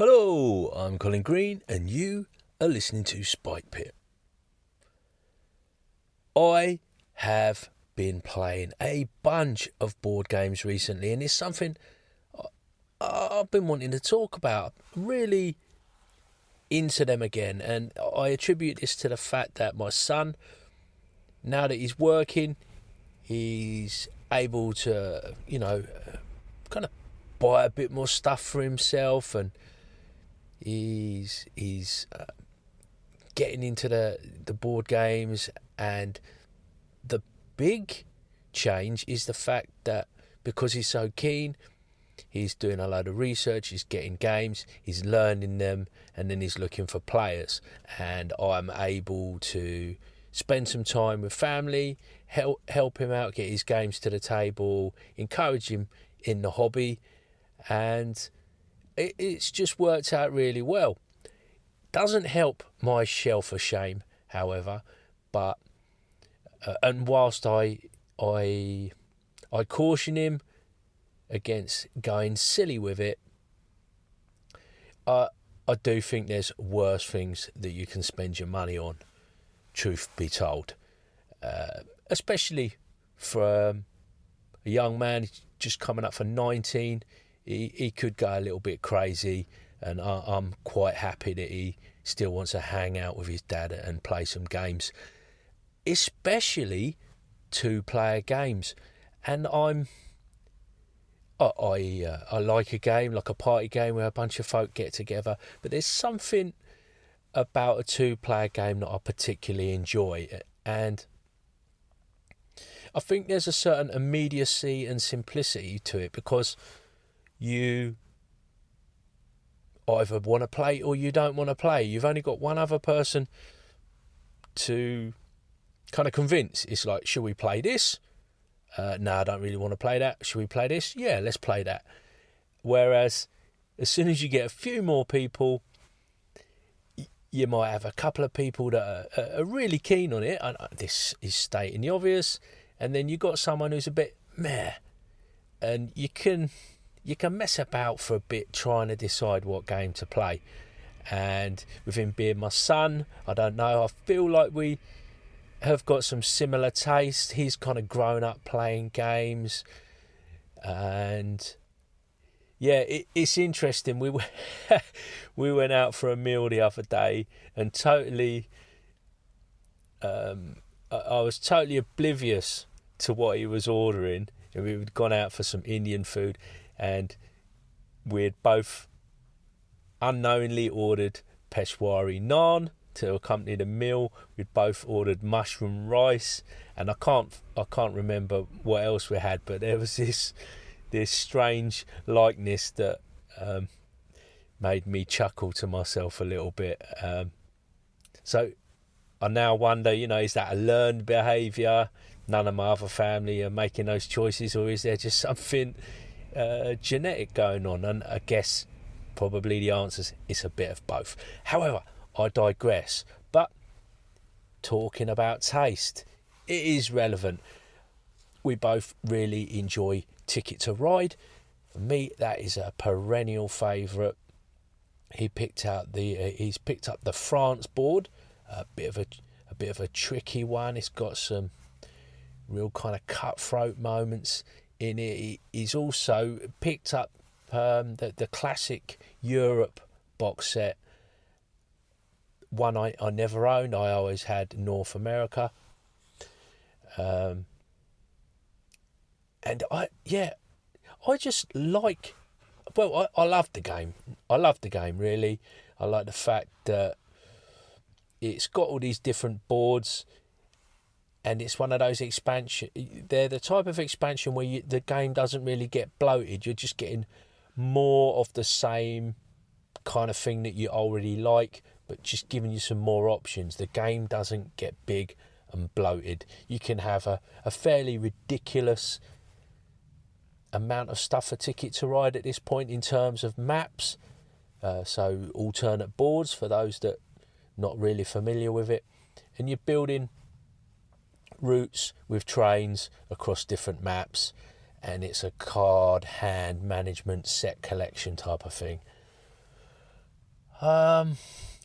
Hello, I'm Colin Green, and you are listening to Spike Pit. I have been playing a bunch of board games recently, and it's something I've been wanting to talk about. Really into them again, and I attribute this to the fact that my son, now that he's working, he's able to, kind of buy a bit more stuff for himself, and he's getting into the board games. And the big change is the fact that because he's so keen, he's doing a load of research, he's getting games, he's learning them, and then he's looking for players. And I'm able to spend some time with family, help him out, get his games to the table, encourage him in the hobby, and it's just worked out really well. Doesn't help my shelf of shame, however, but and whilst I caution him against going silly with it, I do think there's worse things that you can spend your money on, truth be told, especially for a young man just coming up for 19. He could go a little bit crazy, and I'm quite happy that he still wants to hang out with his dad and play some games, especially two-player games. And I like a game, like a party game where a bunch of folk get together, but there's something about a two-player game that I particularly enjoy, and I think there's a certain immediacy and simplicity to it, because you either want to play or you don't want to play. You've only got one other person to kind of convince. It's like, should we play this? No, I don't really want to play that. Should we play this? Yeah, let's play that. Whereas as soon as you get a few more people, you might have a couple of people that are really keen on it, and this is stating the obvious, and then you've got someone who's a bit meh, and you can mess about for a bit trying to decide what game to play. And with him being my son, I don't know, I feel like we have got some similar tastes. He's kind of grown up playing games, and yeah, it's interesting. We went out for a meal the other day, and totally, I was totally oblivious to what he was ordering. And we'd gone out for some Indian food, and we'd both unknowingly ordered Peshwari naan to accompany the meal. We'd both ordered mushroom rice, and I can't remember what else we had, but there was this strange likeness that made me chuckle to myself a little bit. So I now wonder, is that a learned behaviour? None of my other family are making those choices, or is there just something genetic going on? And I guess probably the answer is a bit of both. However, I digress. But talking about taste, it is relevant. We both really enjoy Ticket to Ride. For me, that is a perennial favourite. He's picked up the France board, a bit of a tricky one. It's got some real kind of cutthroat moments in it. He's also picked up the classic Europe box set. One I never owned. I always had North America. And I just like, I love the game. I love the game, really. I like the fact that it's got all these different boards, and it's one of those expansion. They're the type of expansion where the game doesn't really get bloated. You're just getting more of the same kind of thing that you already like, but just giving you some more options. The game doesn't get big and bloated. You can have a fairly ridiculous amount of stuff for Ticket to Ride at this point in terms of maps. So alternate boards for those that not really familiar with it, and you're building routes with trains across different maps, and it's a card hand management set collection type of thing.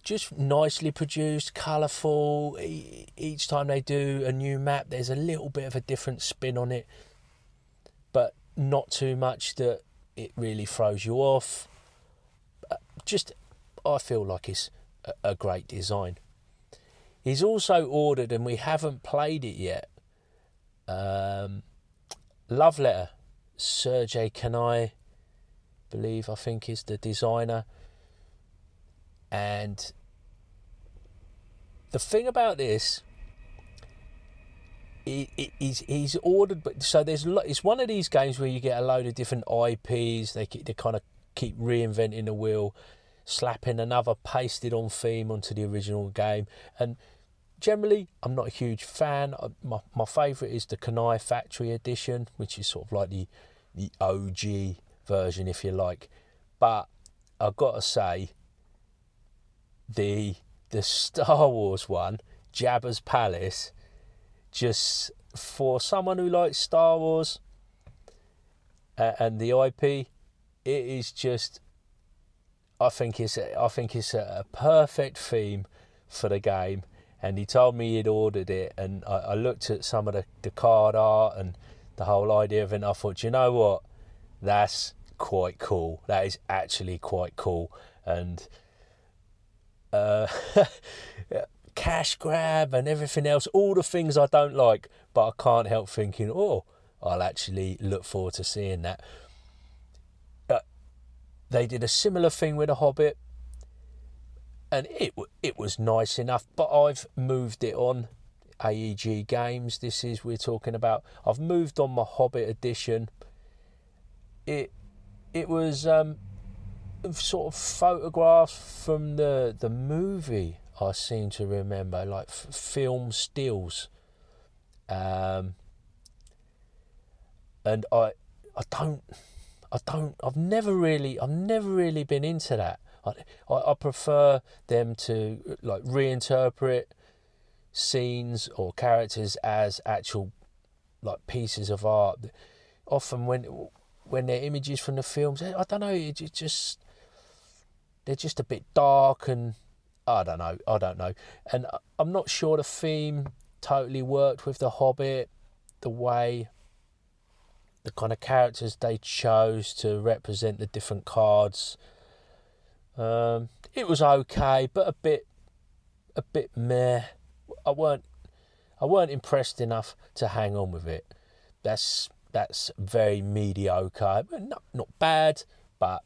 Just nicely produced, colourful. Each time they do a new map, there's a little bit of a different spin on it, but not too much that it really throws you off. I feel like it's a great design. He's also ordered, and we haven't played it yet, Love Letter. Sergei Kanai, I think is the designer. And the thing about this, he's ordered, but so it's one of these games where you get a load of different IPs. They kind of keep reinventing the wheel, slapping another pasted on theme onto the original game. And generally, I'm not a huge fan. My favourite is the Kanai Factory Edition, which is sort of like the OG version, if you like. But I've got to say, the Star Wars one, Jabba's Palace, just for someone who likes Star Wars and the IP, it is just, I think it's a perfect theme for the game. And he told me he'd ordered it, and I looked at some of the card art and the whole idea of it, and I thought, you know what, that's quite cool. That is actually quite cool. And cash grab and everything else, all the things I don't like, but I can't help thinking, I'll actually look forward to seeing that. They did a similar thing with The Hobbit, and it was nice enough, but I've moved it on. AEG Games, we're talking about. I've moved on my Hobbit edition. It was sort of photographs from the movie, I seem to remember, like film stills. And I've never really been into that. I prefer them to like reinterpret scenes or characters as actual like pieces of art. Often when they're images from the films, I don't know, they're just a bit dark, and I don't know. And I'm not sure the theme totally worked with The Hobbit, the way, the kind of characters they chose to represent the different cards. It was okay, but a bit meh. I weren't impressed enough to hang on with it. That's very mediocre. Not bad, but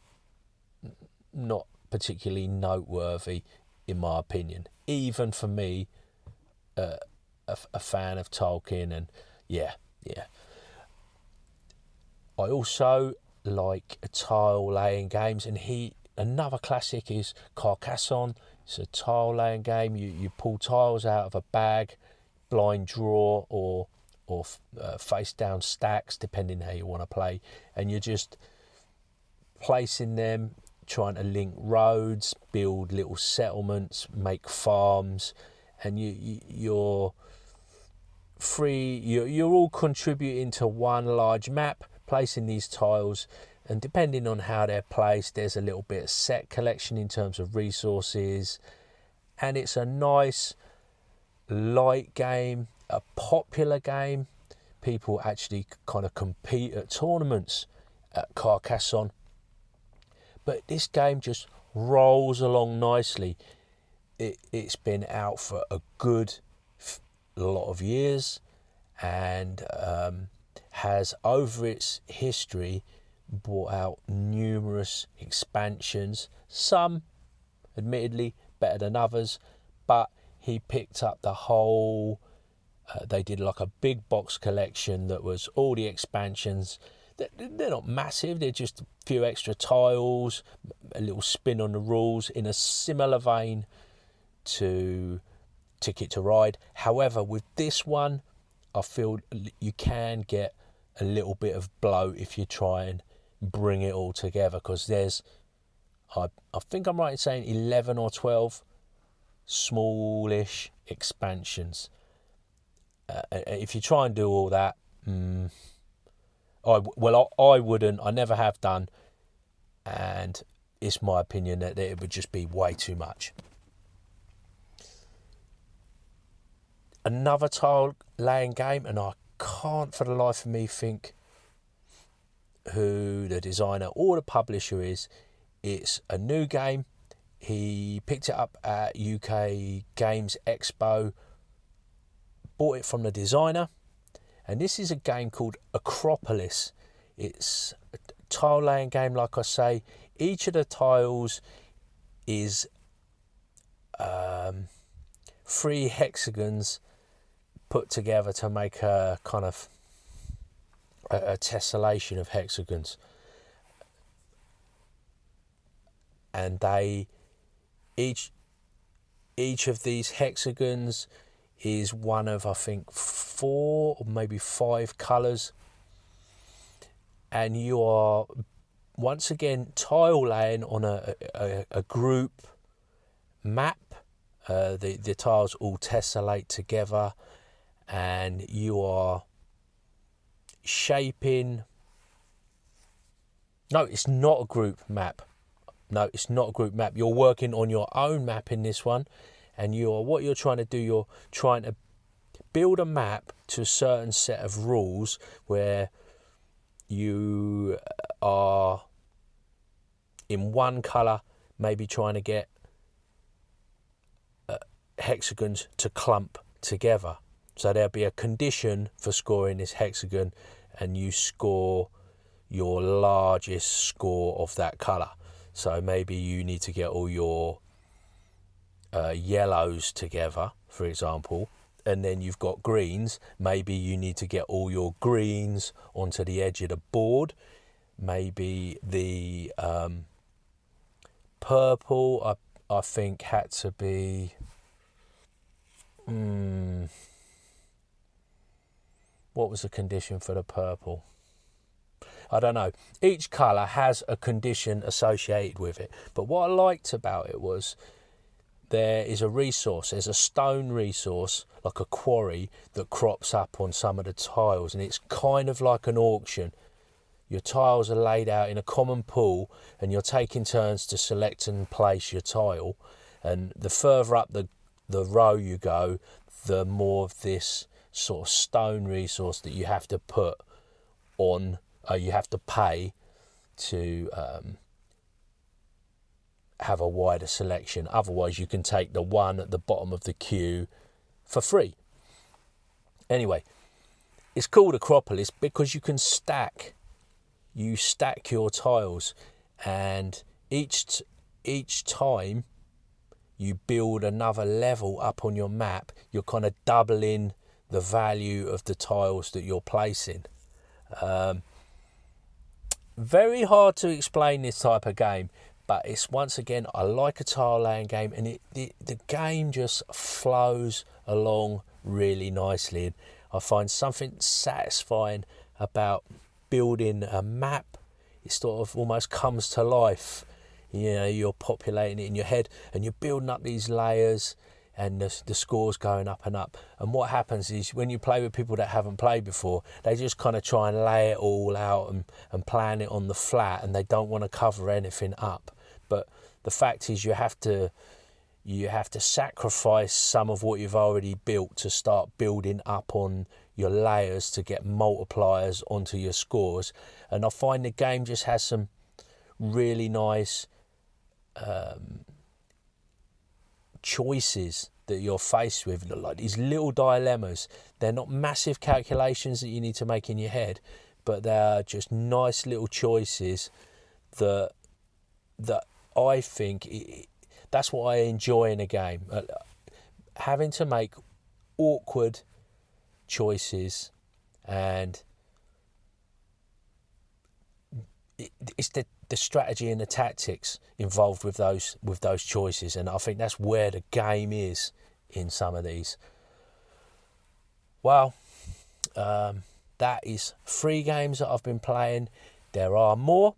not particularly noteworthy in my opinion. Even for me, a fan of Tolkien, and yeah. I also like tile laying games, and another classic is Carcassonne. It's a tile laying game. You pull tiles out of a bag, blind draw, or face down stacks, depending how you want to play, and you're just placing them, trying to link roads, build little settlements, make farms, and you're free. You're all contributing to one large map, placing these tiles, and depending on how they're placed, there's a little bit of set collection in terms of resources. And it's a nice light game, a popular game. People actually kind of compete at tournaments at Carcassonne. But this game just rolls along nicely. It's been out for a good lot of years, and has over its history brought out numerous expansions, some admittedly better than others, but he picked up the whole, they did like a big box collection that was all the expansions. They're not massive, they're just a few extra tiles, a little spin on the rules, in a similar vein to Ticket to Ride. However, with this one, I feel you can get a little bit of bloat if you try and bring it all together, because there's, I think I'm right in saying 11 or 12 smallish expansions. If you try and do all that, I wouldn't. I never have done, and it's my opinion that it would just be way too much. Another tile laying game, and I can't for the life of me think who the designer or the publisher is. It's a new game. He picked it up at UK Games Expo, bought it from the designer, and this is a game called Acropolis. It's a tile laying game, like I say. Each of the tiles is 3 hexagons put together to make a kind of a tessellation of hexagons, and each of these hexagons is one of, I think, 4 or maybe 5 colours, and you are once again tile laying on a group map. The tiles all tessellate together, and you are shaping. No, it's not a group map. You're working on your own map in this one, and what you're trying to do, you're trying to build a map to a certain set of rules where you are in one colour, maybe trying to get hexagons to clump together. So there'll be a condition for scoring this hexagon, and you score your largest score of that colour. So maybe you need to get all your yellows together, for example, and then you've got greens. Maybe you need to get all your greens onto the edge of the board. Maybe the purple, I think, had to be... What was the condition for the purple? I don't know. Each colour has a condition associated with it. But what I liked about it was there is a resource. There's a stone resource, like a quarry, that crops up on some of the tiles. And it's kind of like an auction. Your tiles are laid out in a common pool, and you're taking turns to select and place your tile. And the further up the row you go, the more of this sort of stone resource that you have to put on, you have to pay to have a wider selection. Otherwise, you can take the one at the bottom of the queue for free. Anyway, it's called Acropolis because you can stack your tiles, and each time you build another level up on your map, you're kind of doubling the value of the tiles that you're placing. Very hard to explain this type of game, but it's, once again, I like a tile laying game, and the game just flows along really nicely. And I find something satisfying about building a map. It sort of almost comes to life. You know, you're populating it in your head, and you're building up these layers, and the score's going up and up. And what happens is, when you play with people that haven't played before, they just kind of try and lay it all out and plan it on the flat, and they don't want to cover anything up. But the fact is, you have to sacrifice some of what you've already built to start building up on your layers to get multipliers onto your scores. And I find the game just has some really nice choices that you're faced with, like these little dilemmas. They're not massive calculations that you need to make in your head, but they're just nice little choices that I think that's what I enjoy in a game. Having to make awkward choices, and it's the strategy and the tactics involved with those choices, and I think that's where the game is in some of these. Well, that is 3 games that I've been playing. There are more.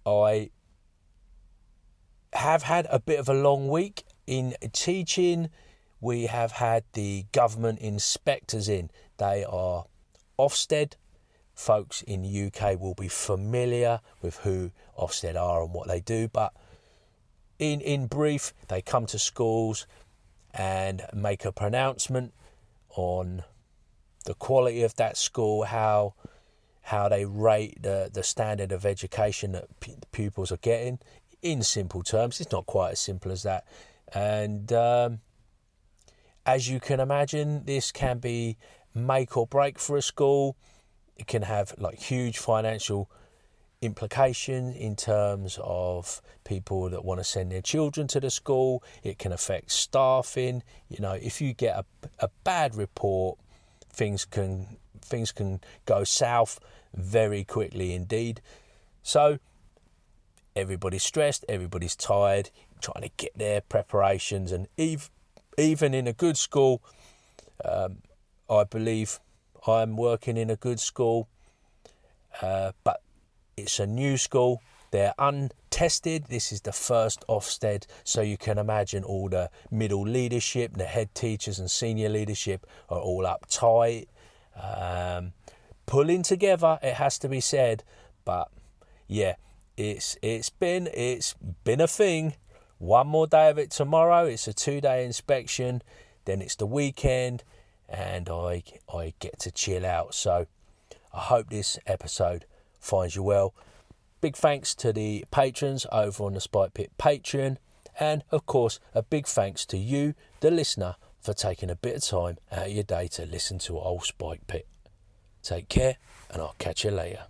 I have had a bit of a long week in teaching. We have had the government inspectors in. They are Ofsted. folks in the UK will be familiar with who Ofsted are and what they do, but in brief, they come to schools and make a pronouncement on the quality of that school, how they rate the standard of education that pupils are getting. In simple terms, it's not quite as simple as that. And as you can imagine, this can be make or break for a school. It can have like huge financial implications in terms of people that want to send their children to the school. It can affect staffing. You know, if you get a bad report, things can go south very quickly indeed. So everybody's stressed, everybody's tired, trying to get their preparations, and even in a good school, I believe I'm working in a good school, but it's a new school. They're untested. This is the first Ofsted, so you can imagine all the middle leadership, the head teachers and senior leadership are all uptight, pulling together, it has to be said. But yeah, it's been a thing. One more day of it tomorrow. It's a 2-day inspection, then it's the weekend, and I get to chill out. So I hope this episode finds you well. Big thanks to the patrons over on the Spike Pit Patreon, and of course a big thanks to you, the listener, for taking a bit of time out of your day to listen to old Spike Pit. Take care, and I'll catch you later.